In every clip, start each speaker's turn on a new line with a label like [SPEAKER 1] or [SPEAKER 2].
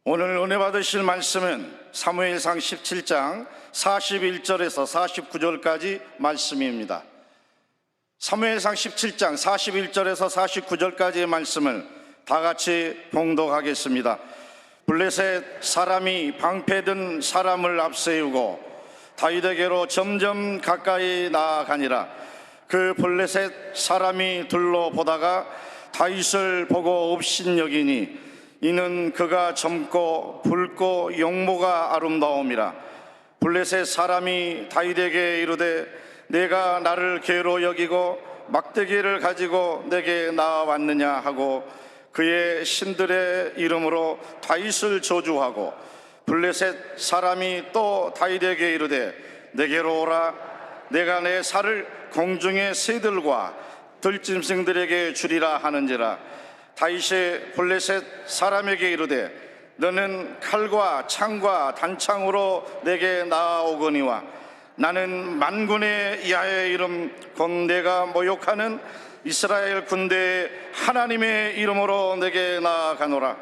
[SPEAKER 1] 오늘 은혜 받으실 말씀은 사무엘상 17장 41절에서 49절까지 말씀입니다. 사무엘상 17장 41절에서 49절까지의 말씀을 다 같이 봉독하겠습니다. 블레셋 사람이 방패든 사람을 앞세우고 다윗에게로 점점 가까이 나아가니라. 그 블레셋 사람이 둘러보다가 다윗을 보고 업신여기니 이는 그가 젊고 붉고 용모가 아름다움이라. 블레셋 사람이 다윗에게 이르되 내가 나를 괴로 여기고 막대기를 가지고 내게 나아왔느냐 하고 그의 신들의 이름으로 다윗을 저주하고, 블레셋 사람이 또 다윗에게 이르되 내게로 오라. 내가 내 살을 공중의 새들과 들짐승들에게 주리라 하는지라. 다윗이 블레셋 사람에게 이르되 너는 칼과 창과 단창으로 내게 나아오거니와 나는 만군의 야훼 이름 곧 내가 모욕하는 이스라엘 군대의 하나님의 이름으로 내게 나아가노라.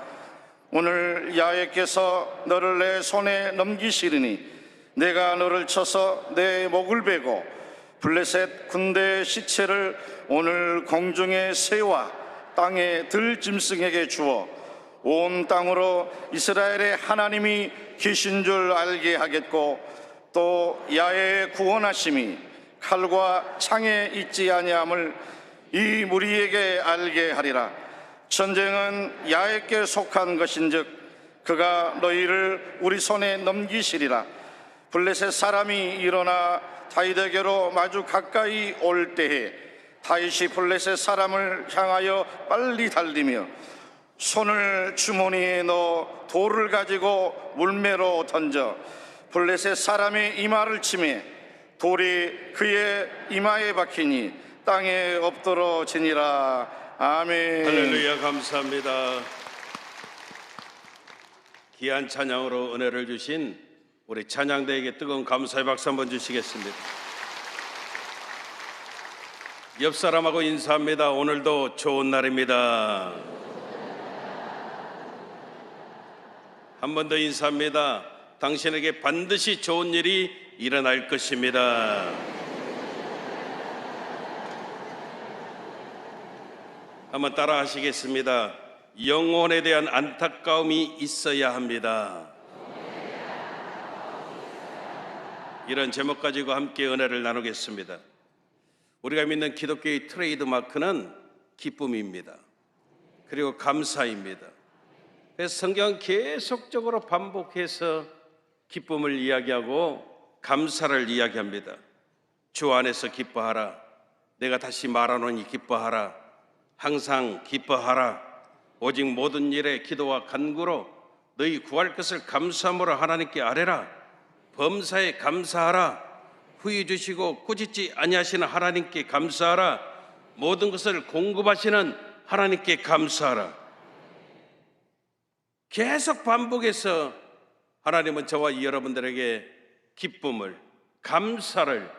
[SPEAKER 1] 오늘 야훼께서 너를 내 손에 넘기시리니 내가 너를 쳐서 내 목을 베고 블레셋 군대의 시체를 오늘 공중의 새와 땅의 들짐승에게 주어 온 땅으로 이스라엘의 하나님이 계신 줄 알게 하겠고, 또 야훼의 구원하심이 칼과 창에 있지 아니함을 이 무리에게 알게 하리라. 전쟁은 야훼께 속한 것인즉 그가 너희를 우리 손에 넘기시리라. 블레셋 사람이 일어나 다윗에게로 마주 가까이 올 때에 다윗이 블레셋 사람을 향하여 빨리 달리며 손을 주머니에 넣어 돌을 가지고 물매로 던져 블레셋 사람의 이마를 치매 돌이 그의 이마에 박히니 땅에 엎드러지니라. 아멘.
[SPEAKER 2] 할렐루야. 감사합니다. 귀한 찬양으로 은혜를 주신 우리 찬양대에게 뜨거운 감사의 박수 한번 주시겠습니다. 옆 사람하고 인사합니다. 오늘도 좋은 날입니다. 한 번 더 인사합니다. 당신에게 반드시 좋은 일이 일어날 것입니다. 한번 따라 하시겠습니다. 영혼에 대한 안타까움이 있어야 합니다. 이런 제목 가지고 함께 은혜를 나누겠습니다. 우리가 믿는 기독교의 트레이드 마크는 기쁨입니다. 그리고 감사입니다. 그래서 성경은 계속적으로 반복해서 기쁨을 이야기하고 감사를 이야기합니다. 주 안에서 기뻐하라. 내가 다시 말하노니 기뻐하라. 항상 기뻐하라. 오직 모든 일에 기도와 간구로 너희 구할 것을 감사함으로 하나님께 아뢰라. 범사에 감사하라. 후히 주시고 꾸짖지 아니하시는 하나님께 감사하라. 모든 것을 공급하시는 하나님께 감사하라. 계속 반복해서 하나님은 저와 여러분들에게 기쁨을, 감사를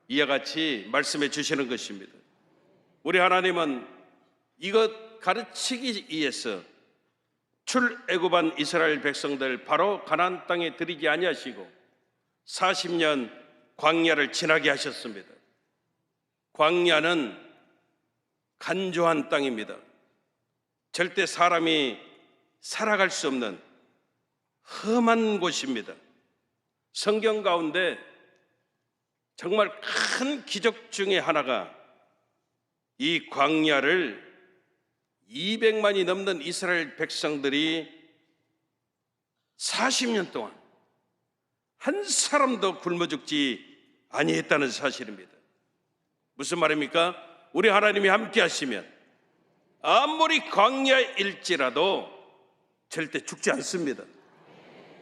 [SPEAKER 2] 이와 같이 말씀해 주시는 것입니다. 우리 하나님은 이것 가르치기 위해서 출애굽한 이스라엘 백성들 바로 가나안 땅에 들이지 아니하시고 40년 광야를 지나게 하셨습니다. 광야는 간조한 땅입니다. 절대 사람이 살아갈 수 없는 험한 곳입니다. 성경 가운데 정말 큰 기적 중에 하나가 이 광야를 200만이 넘는 이스라엘 백성들이 40년 동안 한 사람도 굶어 죽지 아니했다는 사실입니다. 무슨 말입니까? 우리 하나님이 함께 하시면 아무리 광야일지라도 절대 죽지 않습니다.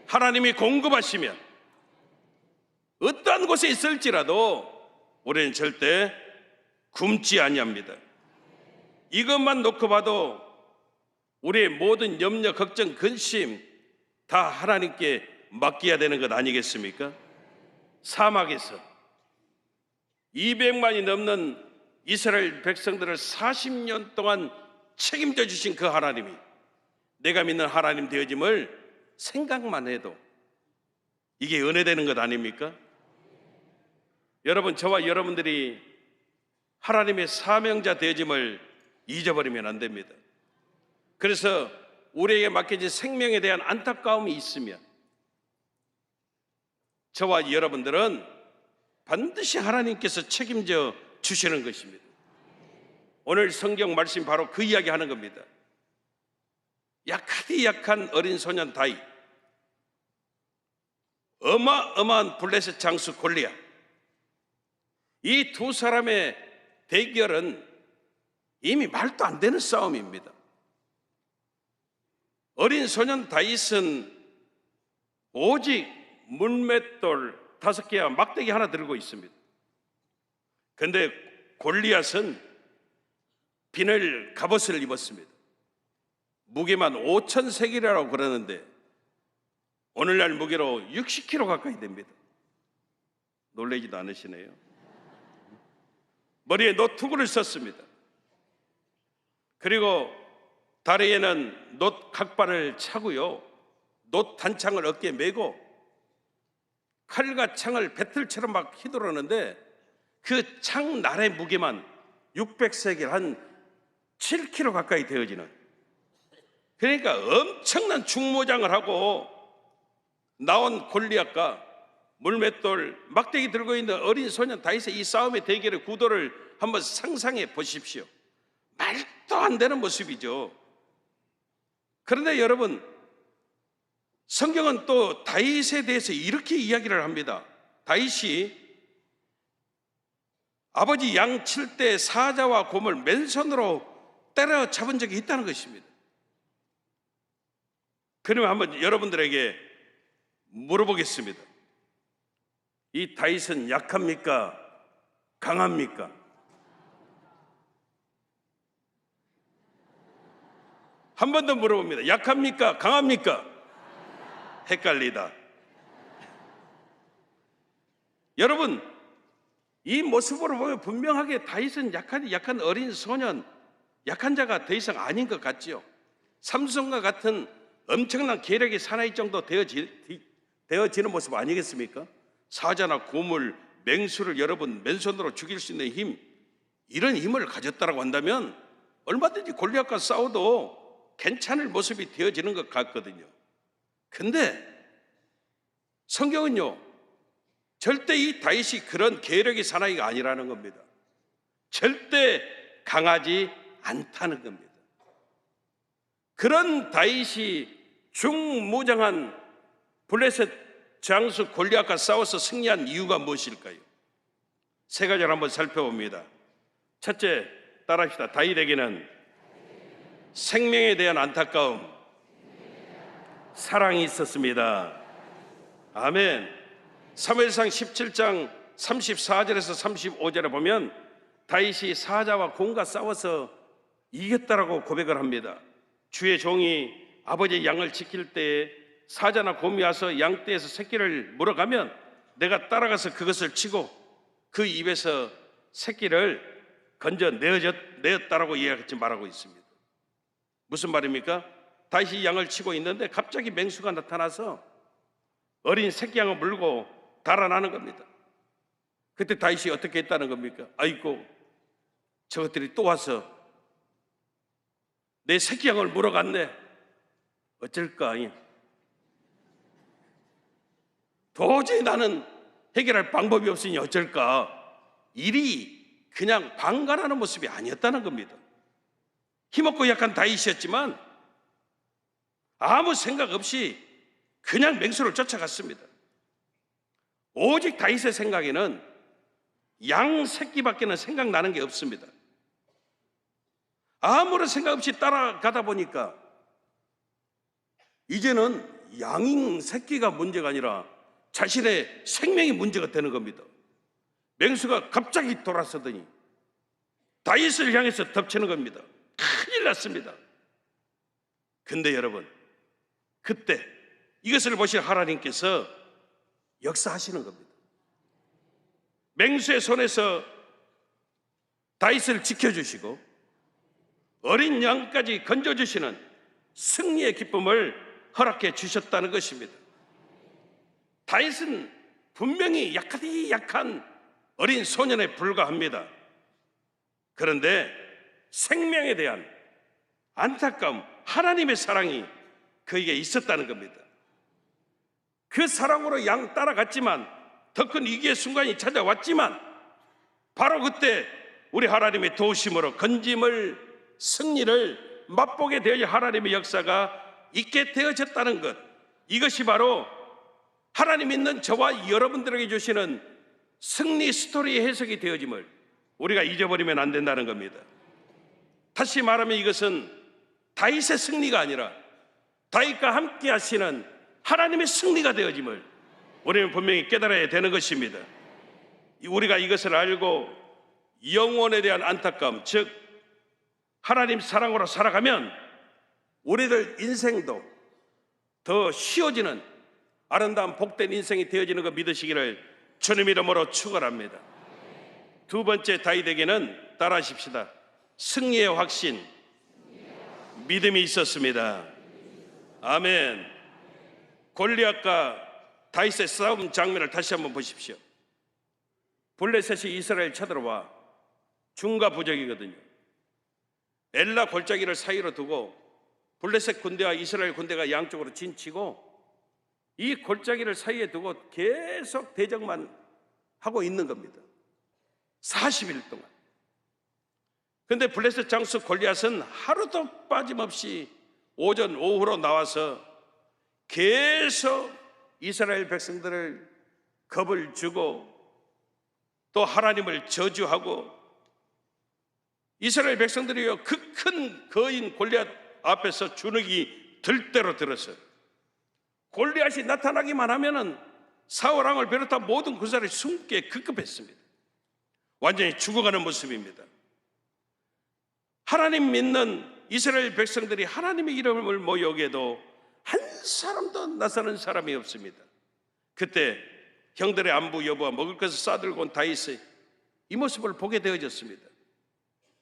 [SPEAKER 2] 하나님이 공급하시면 어떠한 곳에 있을지라도 우리는 절대 굶지 아니합니다. 이것만 놓고 봐도 우리의 모든 염려, 걱정, 근심 다 하나님께 맡겨야 되는 것 아니겠습니까? 사막에서 200만이 넘는 이스라엘 백성들을 40년 동안 책임져 주신 그 하나님이 내가 믿는 하나님 되어짐을 생각만 해도 이게 은혜되는 것 아닙니까? 여러분, 저와 여러분들이 하나님의 사명자 되어짐을 잊어버리면 안 됩니다. 그래서 우리에게 맡겨진 생명에 대한 안타까움이 있으면 저와 여러분들은 반드시 하나님께서 책임져 주시는 것입니다. 오늘 성경 말씀 바로 그 이야기 하는 겁니다. 약하디 약한 어린 소년 다윗, 어마어마한 블레셋 장수 골리앗, 이 두 사람의 대결은 이미 말도 안 되는 싸움입니다. 어린 소년 다윗은 오직 물맷돌 5개와 막대기 하나 들고 있습니다. 그런데 골리앗은 비늘 갑옷을 입었습니다. 무게만 5,000세겔이라고 그러는데 오늘날 무게로 60kg 가까이 됩니다. 놀라지도 않으시네요. 머리에 노투구를 썼습니다. 그리고 다리에는 놋 각발을 차고요, 놋 단창을 어깨에 메고 칼과 창을 배틀처럼 막 휘두르는데 그 창날의 무게만 600세겔, 한 7kg 가까이 되어지는, 그러니까 엄청난 중무장을 하고 나온 골리앗과 물맷돌, 막대기 들고 있는 어린 소년 다윗의 이 싸움의 대결의 구도를 한번 상상해 보십시오. 말도 안 되는 모습이죠. 그런데 여러분, 성경은 또 다윗에 대해서 이렇게 이야기를 합니다. 다윗이 아버지 양 칠 때 사자와 곰을 맨손으로 때려잡은 적이 있다는 것입니다. 그러면 한번 여러분들에게 물어보겠습니다. 이 다윗은 약합니까? 강합니까? 한 번 더 물어봅니다. 약합니까? 강합니까? 헷갈리다. 여러분, 이 모습으로 보면 분명하게 다윗은 약한 어린 소년, 약한 자가 더 이상 아닌 것 같지요. 삼손과 같은 엄청난 계력이 사나이 정도 되어지는 모습 아니겠습니까? 사자나 곰을, 맹수를 여러분 맨손으로 죽일 수 있는 힘, 이런 힘을 가졌다고 한다면 얼마든지 골리앗과 싸워도 괜찮을 모습이 되어지는 것 같거든요. 근데 성경은요, 절대 이 다윗이 그런 계력의 사나이가 아니라는 겁니다. 절대 강하지 않다는 겁니다. 그런 다윗이 중무장한 블레셋 장수 골리앗과 싸워서 승리한 이유가 무엇일까요? 세 가지를 한번 살펴봅니다. 첫째, 따라합시다. 다윗에게는 생명에 대한 안타까움, 사랑이 있었습니다. 아멘. 사무엘상 17장 34절에서 35절에 보면 다윗이 사자와 곰과 싸워서 이겼다라고 고백을 합니다. 주의 종이 아버지의 양을 지킬 때에 사자나 곰이 와서 양떼에서 새끼를 물어가면 내가 따라가서 그것을 치고 그 입에서 새끼를 건져 내었다라고 이야기하지 말하고 있습니다. 무슨 말입니까? 다윗이 양을 치고 있는데 갑자기 맹수가 나타나서 어린 새끼 양을 물고 달아나는 겁니다. 그때 다윗이 어떻게 했다는 겁니까? 아이고, 저것들이 또 와서 내 새끼 양을 물어갔네. 어쩔까? 도저히 나는 해결할 방법이 없으니 어쩔까? 일이 그냥 방관하는 모습이 아니었다는 겁니다. 힘없고 약한 다윗이었지만 아무 생각 없이 그냥 맹수를 쫓아갔습니다. 오직 다윗의 생각에는 양 새끼밖에는 생각나는 게 없습니다. 아무런 생각 없이 따라가다 보니까 이제는 양 새끼가 문제가 아니라 자신의 생명이 문제가 되는 겁니다. 맹수가 갑자기 돌아서더니 다윗을 향해서 덮치는 겁니다. 큰일 났습니다. 근데 여러분, 그때 이것을 보실 하나님께서 역사하시는 겁니다. 맹수의 손에서 다윗을 지켜주시고 어린 양까지 건져주시는 승리의 기쁨을 허락해 주셨다는 것입니다. 다윗은 분명히 약하디 약한 어린 소년에 불과합니다. 그런데 생명에 대한 안타까움, 하나님의 사랑이 그에게 있었다는 겁니다. 그 사랑으로 양 따라갔지만, 더 큰 위기의 순간이 찾아왔지만, 바로 그때 우리 하나님의 도우심으로 건짐을, 승리를 맛보게 되어 하나님의 역사가 있게 되어졌다는 것, 이것이 바로 하나님 믿는 저와 여러분들에게 주시는 승리 스토리의 해석이 되어짐을 우리가 잊어버리면 안 된다는 겁니다. 다시 말하면 이것은 다윗의 승리가 아니라 다윗과 함께 하시는 하나님의 승리가 되어짐을 우리는 분명히 깨달아야 되는 것입니다. 우리가 이것을 알고 영혼에 대한 안타까움, 즉 하나님 사랑으로 살아가면 우리들 인생도 더 쉬워지는 아름다운 복된 인생이 되어지는 거 믿으시기를 주님 이름으로 축원합니다. 두 번째, 다윗에게는 따라하십시다. 승리의 확신, 믿음이 있었습니다. 아멘. 골리앗과 다윗의 싸움 장면을 다시 한번 보십시오. 블레셋이 이스라엘 쳐들어와 중과 부적이거든요. 엘라 골짜기를 사이로 두고 블레셋 군대와 이스라엘 군대가 양쪽으로 진치고 이 골짜기를 사이에 두고 계속 대적만 하고 있는 겁니다. 40일 동안. 근데 블레셋 장수 골리앗은 하루도 빠짐없이 오전 오후로 나와서 계속 이스라엘 백성들을 겁을 주고 또 하나님을 저주하고, 이스라엘 백성들이요 그 큰 거인 골리앗 앞에서 주눅이 들 대로 들었어요. 골리앗이 나타나기만 하면은 사울 왕을 비롯한 모든 군사를 숨게 급급했습니다. 완전히 죽어가는 모습입니다. 하나님 믿는 이스라엘 백성들이 하나님의 이름을 모여오게도 한 사람도 나서는 사람이 없습니다. 그때 형들의 안부 여부와 먹을 것을 싸들고 온 다윗의 이 모습을 보게 되어졌습니다.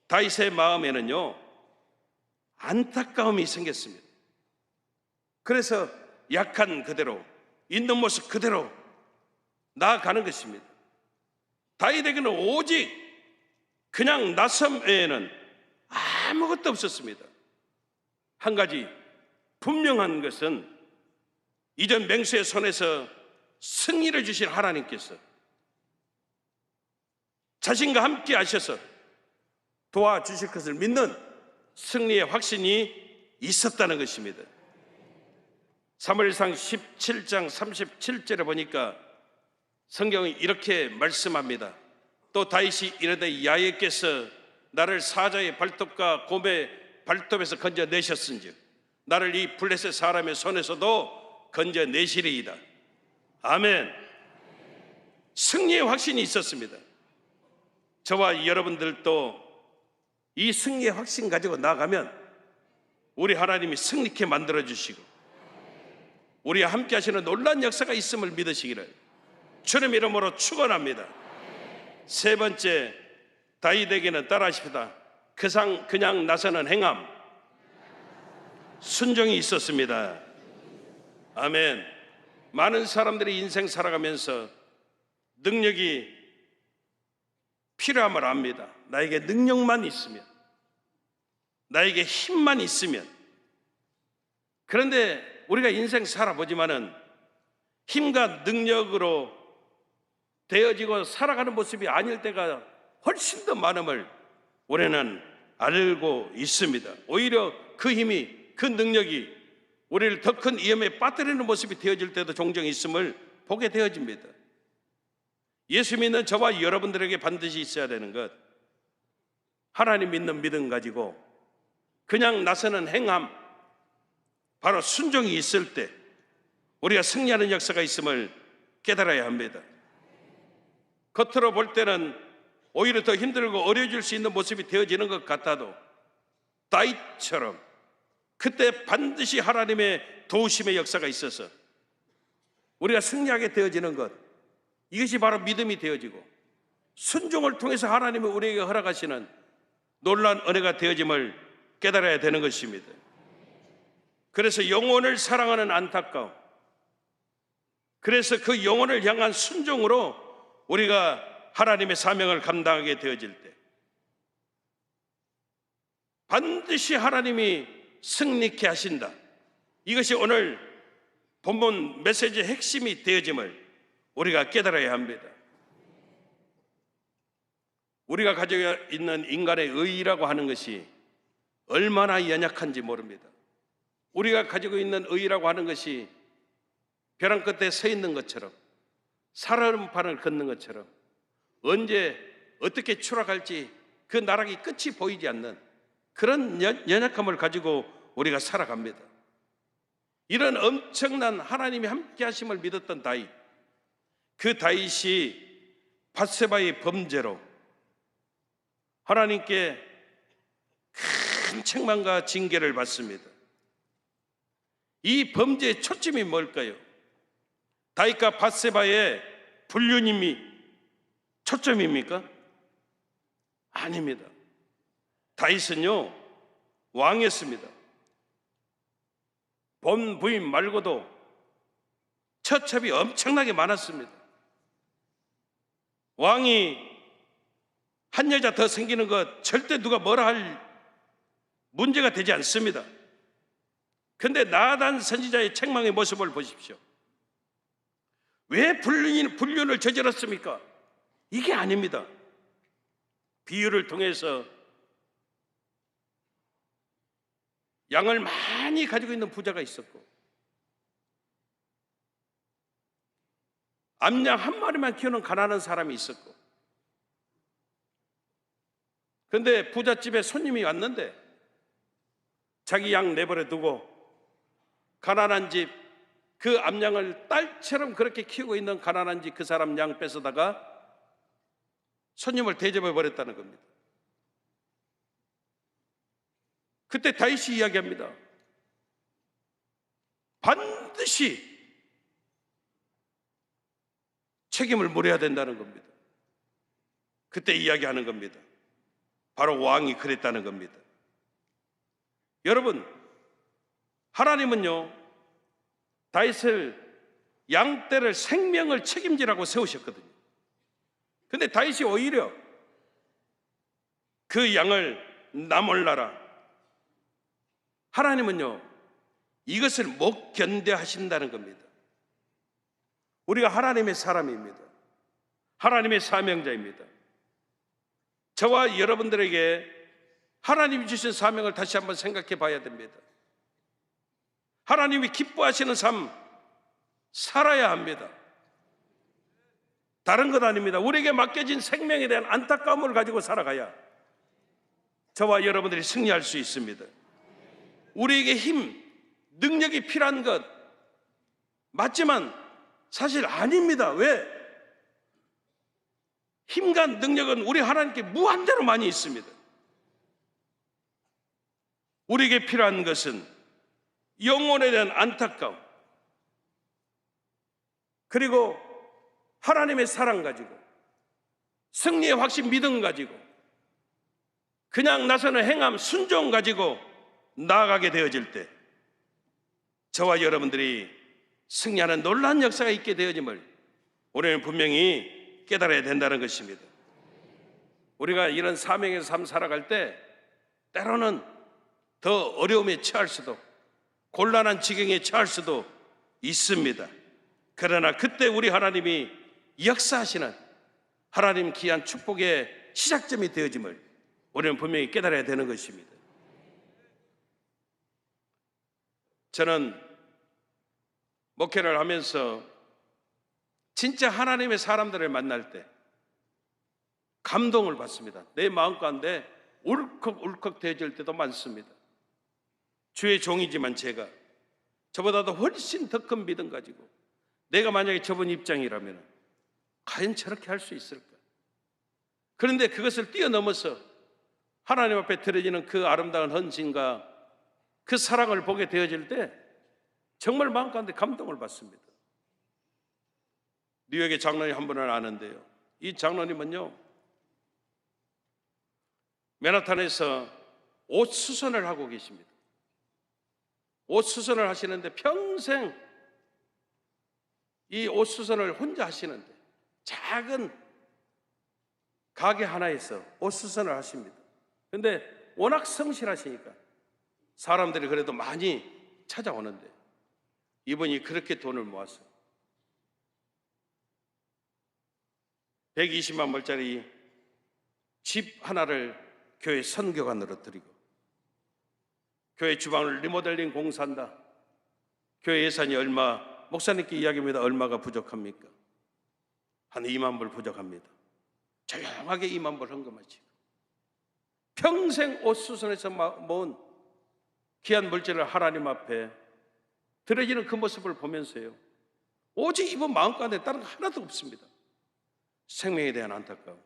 [SPEAKER 2] 다윗의 마음에는요 안타까움이 생겼습니다. 그래서 약한 그대로, 있는 모습 그대로 나아가는 것입니다. 다윗에게는 오직 그냥 나섬 외에는 아무것도 없었습니다. 한 가지 분명한 것은 이전 맹수의 손에서 승리를 주신 하나님께서 자신과 함께 하셔서 도와주실 것을 믿는 승리의 확신이 있었다는 것입니다. 사무엘상 17장 37절에 보니까 성경이 이렇게 말씀합니다. 또 다윗이 이르되 야훼께서 나를 사자의 발톱과 곰의 발톱에서 건져내셨은즉 나를 이 블레셋 사람의 손에서도 건져내시리이다. 아멘. 승리의 확신이 있었습니다. 저와 여러분들도 이 승리의 확신 가지고 나아가면 우리 하나님이 승리케 만들어주시고 우리와 함께 하시는 놀라운 역사가 있음을 믿으시기를 주님 이름으로 축원합니다. 세 번째, 다윗에게는 따라하십시다. 그냥 나서는 행함, 순종이 있었습니다. 아멘. 많은 사람들이 인생 살아가면서 능력이 필요함을 압니다. 나에게 능력만 있으면, 나에게 힘만 있으면. 그런데 우리가 인생 살아보지만은 힘과 능력으로 되어지고 살아가는 모습이 아닐 때가 훨씬 더 많음을 우리는 알고 있습니다. 오히려 그 힘이, 그 능력이 우리를 더 큰 위험에 빠뜨리는 모습이 되어질 때도 종종 있음을 보게 되어집니다. 예수 믿는 저와 여러분들에게 반드시 있어야 되는 것, 하나님 믿는 믿음 가지고 그냥 나서는 행함, 바로 순종이 있을 때 우리가 승리하는 역사가 있음을 깨달아야 합니다. 겉으로 볼 때는 오히려 더 힘들고 어려워질 수 있는 모습이 되어지는 것 같아도 다윗처럼 그때 반드시 하나님의 도우심의 역사가 있어서 우리가 승리하게 되어지는 것, 이것이 바로 믿음이 되어지고 순종을 통해서 하나님이 우리에게 허락하시는 놀라운 은혜가 되어짐을 깨달아야 되는 것입니다. 그래서 영혼을 사랑하는 안타까움, 그래서 그 영혼을 향한 순종으로 우리가 하나님의 사명을 감당하게 되어질 때 반드시 하나님이 승리케 하신다. 이것이 오늘 본문 메시지의 핵심이 되어짐을 우리가 깨달아야 합니다. 우리가 가지고 있는 인간의 의라고 하는 것이 얼마나 연약한지 모릅니다. 우리가 가지고 있는 의라고 하는 것이 벼랑 끝에 서 있는 것처럼, 살얼음판을 걷는 것처럼 언제 어떻게 추락할지 그 나락이 끝이 보이지 않는 그런 연약함을 가지고 우리가 살아갑니다. 이런 엄청난 하나님이 함께 하심을 믿었던 다윗, 그 다윗이 밧세바의 범죄로 하나님께 큰 책망과 징계를 받습니다. 이 범죄의 초점이 뭘까요? 다윗과 밧세바의 불륜임이 초점입니까? 아닙니다. 다윗은요, 왕이었습니다. 본 부인 말고도 처첩이 엄청나게 많았습니다. 왕이 한 여자 더 생기는 것 절대 누가 뭐라 할 문제가 되지 않습니다. 그런데 나단 선지자의 책망의 모습을 보십시오. 왜 불륜을 저질렀습니까? 이게 아닙니다. 비유를 통해서 양을 많이 가지고 있는 부자가 있었고 암양 한 마리만 키우는 가난한 사람이 있었고, 그런데 부잣집에 손님이 왔는데 자기 양 내버려 두고 가난한 집 그 암양을 딸처럼 그렇게 키우고 있는 가난한 집 그 사람 양 뺏어다가 손님을 대접해 버렸다는 겁니다. 그때 다윗이 이야기합니다. 반드시 책임을 물어야 된다는 겁니다. 그때 이야기하는 겁니다. 바로 왕이 그랬다는 겁니다. 여러분, 하나님은요, 다윗을 양떼를 생명을 책임지라고 세우셨거든요. 그런데 다윗이 오히려 그 양을 나 몰라라, 하나님은요 이것을 못 견뎌하신다는 겁니다. 우리가 하나님의 사람입니다. 하나님의 사명자입니다. 저와 여러분들에게 하나님이 주신 사명을 다시 한번 생각해 봐야 됩니다. 하나님이 기뻐하시는 삶 살아야 합니다. 다른 것 아닙니다. 우리에게 맡겨진 생명에 대한 안타까움을 가지고 살아가야 저와 여러분들이 승리할 수 있습니다. 우리에게 힘, 능력이 필요한 것 맞지만 사실 아닙니다. 왜? 힘과 능력은 우리 하나님께 무한대로 많이 있습니다. 우리에게 필요한 것은 영혼에 대한 안타까움, 그리고 하나님의 사랑 가지고 승리의 확신 믿음 가지고 그냥 나서는 행함 순종 가지고 나아가게 되어질 때 저와 여러분들이 승리하는 놀라운 역사가 있게 되어짐을 우리는 분명히 깨달아야 된다는 것입니다. 우리가 이런 사명의 삶 살아갈 때 때로는 더 어려움에 처할 수도, 곤란한 지경에 처할 수도 있습니다. 그러나 그때 우리 하나님이 역사하시는 하나님 귀한 축복의 시작점이 되어짐을 우리는 분명히 깨달아야 되는 것입니다. 저는 목회를 하면서 진짜 하나님의 사람들을 만날 때 감동을 받습니다. 내 마음 가운데 울컥울컥 되어질 때도 많습니다. 주의 종이지만 제가 저보다도 훨씬 더 큰 믿음 가지고 내가 만약에 저분 입장이라면 과연 저렇게 할 수 있을까? 그런데 그것을 뛰어넘어서 하나님 앞에 드려지는 그 아름다운 헌신과 그 사랑을 보게 되어질 때 정말 마음 가운데 감동을 받습니다. 뉴욕의 장로님 한 분을 아는데요, 이 장로님은요 맨하탄에서 옷 수선을 하고 계십니다. 옷 수선을 하시는데 평생 이 옷 수선을 혼자 하시는데 작은 가게 하나에서 옷 수선을 하십니다. 그런데 워낙 성실하시니까 사람들이 그래도 많이 찾아오는데 이분이 그렇게 돈을 모았어요. 120만 불짜리 집 하나를 교회 선교관으로 드리고, 교회 주방을 리모델링 공사한다. 교회 예산이 얼마, 목사님께 이야기합니다. 얼마가 부족합니까? 한 2만 불 부족합니다. 조용하게 2만 불 헌금하시고, 평생 옷 수선해서 모은 귀한 물질을 하나님 앞에 드려지는 그 모습을 보면서요, 오직 이분 마음 가운데 다른 거 하나도 없습니다. 생명에 대한 안타까움.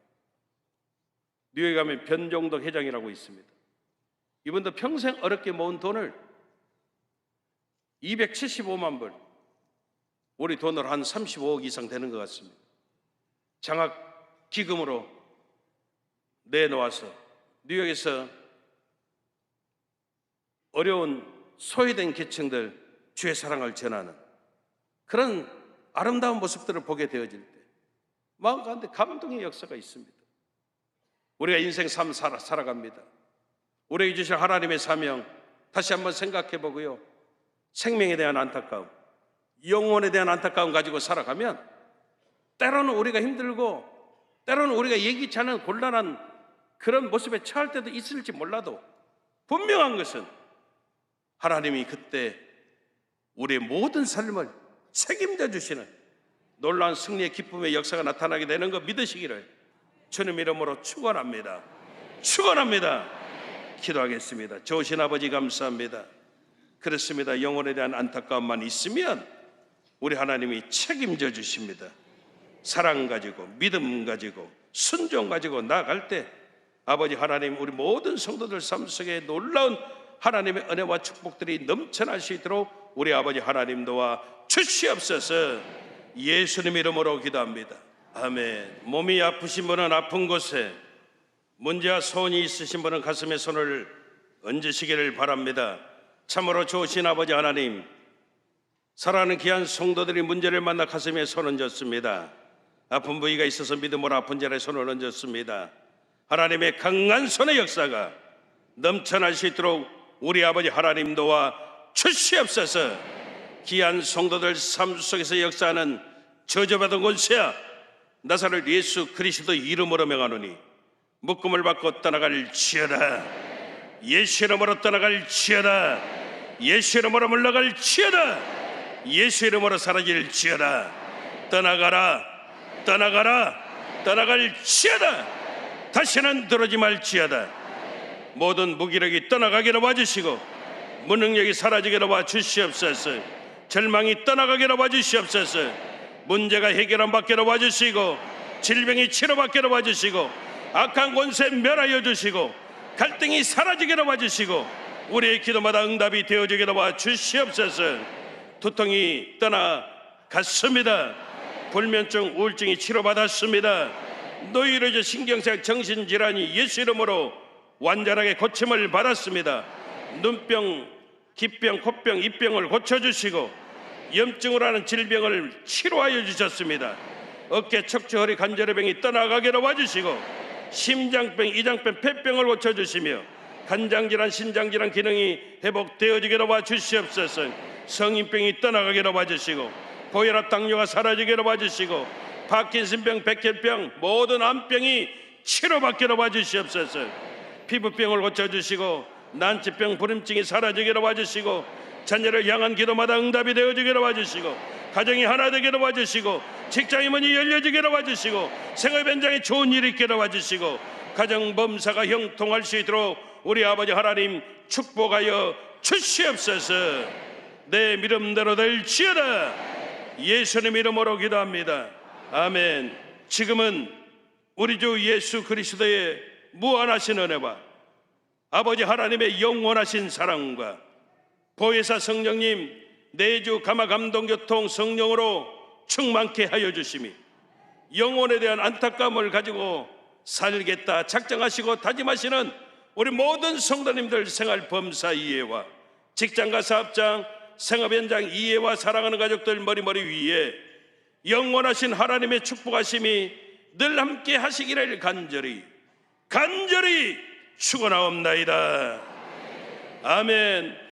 [SPEAKER 2] 뉴욕에 가면 변종덕 회장이라고 있습니다. 이분도 평생 어렵게 모은 돈을 275만 불, 우리 돈으로 한 35억 이상 되는 것 같습니다. 장학 기금으로 내놓아서 뉴욕에서 어려운 소외된 계층들 주의 사랑을 전하는 그런 아름다운 모습들을 보게 되어질 때 마음 가운데 감동의 역사가 있습니다. 우리가 인생 삶 살아갑니다. 우리에게 주신 하나님의 사명 다시 한번 생각해 보고요, 생명에 대한 안타까움, 영혼에 대한 안타까움 가지고 살아가면 때로는 우리가 힘들고 때로는 우리가 예기치 않은 곤란한 그런 모습에 처할 때도 있을지 몰라도 분명한 것은 하나님이 그때 우리의 모든 삶을 책임져 주시는 놀라운 승리의 기쁨의 역사가 나타나게 되는 것 믿으시기를 주님 이름으로 축원합니다. 축원합니다. 기도하겠습니다. 좋으신 아버지 감사합니다. 그렇습니다. 영혼에 대한 안타까움만 있으면 우리 하나님이 책임져 주십니다. 사랑 가지고 믿음 가지고 순종 가지고 나아갈 때 아버지 하나님, 우리 모든 성도들 삶 속에 놀라운 하나님의 은혜와 축복들이 넘쳐날 수 있도록 우리 아버지 하나님 도와 주시옵소서. 예수님 이름으로 기도합니다. 아멘. 몸이 아프신 분은 아픈 곳에, 문제와 소원이 있으신 분은 가슴에 손을 얹으시기를 바랍니다. 참으로 좋으신 아버지 하나님, 사랑하는 귀한 성도들이 문제를 만나 가슴에 손 얹었습니다. 아픈 부위가 있어서 믿음으로 아픈 자리에 손을 얹었습니다. 하나님의 강한 손의 역사가 넘쳐날 수 있도록 우리 아버지 하나님 도와 주시옵소서. 귀한 성도들 삶 속에서 역사하는 저주받은 권세야, 나사렛 예수 그리스도 이름으로 명하노니 묶음을 받고 떠나갈지어다. 예수 이름으로 떠나갈지어다. 예수 이름으로 물러갈지어다. 예수 이름으로 사라질지어다. 떠나가라, 떠나가라, 떠나갈지어다. 다시는 들어오지 말지어다. 모든 무기력이 떠나가기로 와주시고 무능력이 사라지기로 와주시옵소서. 절망이 떠나가기로 와주시옵소서. 문제가 해결함 받기로 와주시고 질병이 치료받기로 와주시고 악한 권세 멸하여 주시고 갈등이 사라지기로 와주시고 우리의 기도마다 응답이 되어지기로 와주시옵소서. 두통이 떠나갔습니다. 불면증, 우울증이 치료받았습니다. 노이로제 신경쇠약 정신질환이 예수 이름으로 완전하게 고침을 받았습니다. 눈병, 기병, 코병, 입병을 고쳐주시고 염증으로 하는 질병을 치료하여 주셨습니다. 어깨, 척추, 허리, 관절병이 떠나가기로 와주시고 심장병, 이장병, 폐병을 고쳐주시며 간장질환, 신장질환 기능이 회복되어지기로 와주시옵소서. 성인병이 떠나가기로 와주시고 고혈압, 당뇨가 사라지기로 와주시고 파킨슨병, 백혈병, 모든 암병이 치료받기로 와주시옵소서. 피부병을 고쳐주시고 난치병, 불임증이 사라지기로 와주시고 자녀를 향한 기도마다 응답이 되어지기로 와주시고 가정이 하나 되기로 와주시고 직장의 문이 열려지기로 와주시고 생활 현장에 좋은 일이 있기로 와주시고 가정 범사가 형통할 수 있도록 우리 아버지 하나님 축복하여 주시옵소서. 내 믿음대로 될지어다. 예수님 이름으로 기도합니다. 아멘. 지금은 우리 주 예수 그리스도의 무한하신 은혜와 아버지 하나님의 영원하신 사랑과 보혜사 성령님 내주 감화 감동 교통 성령으로 충만케 하여 주심이 영혼에 대한 안타까움을 가지고 살겠다 작정하시고 다짐하시는 우리 모든 성도님들 생활 범사 이해와 직장과 사업장, 생업 현장 이해와 사랑하는 가족들 머리머리 위에 영원하신 하나님의 축복하심이 늘 함께 하시기를 간절히 축원하옵나이다. 아멘.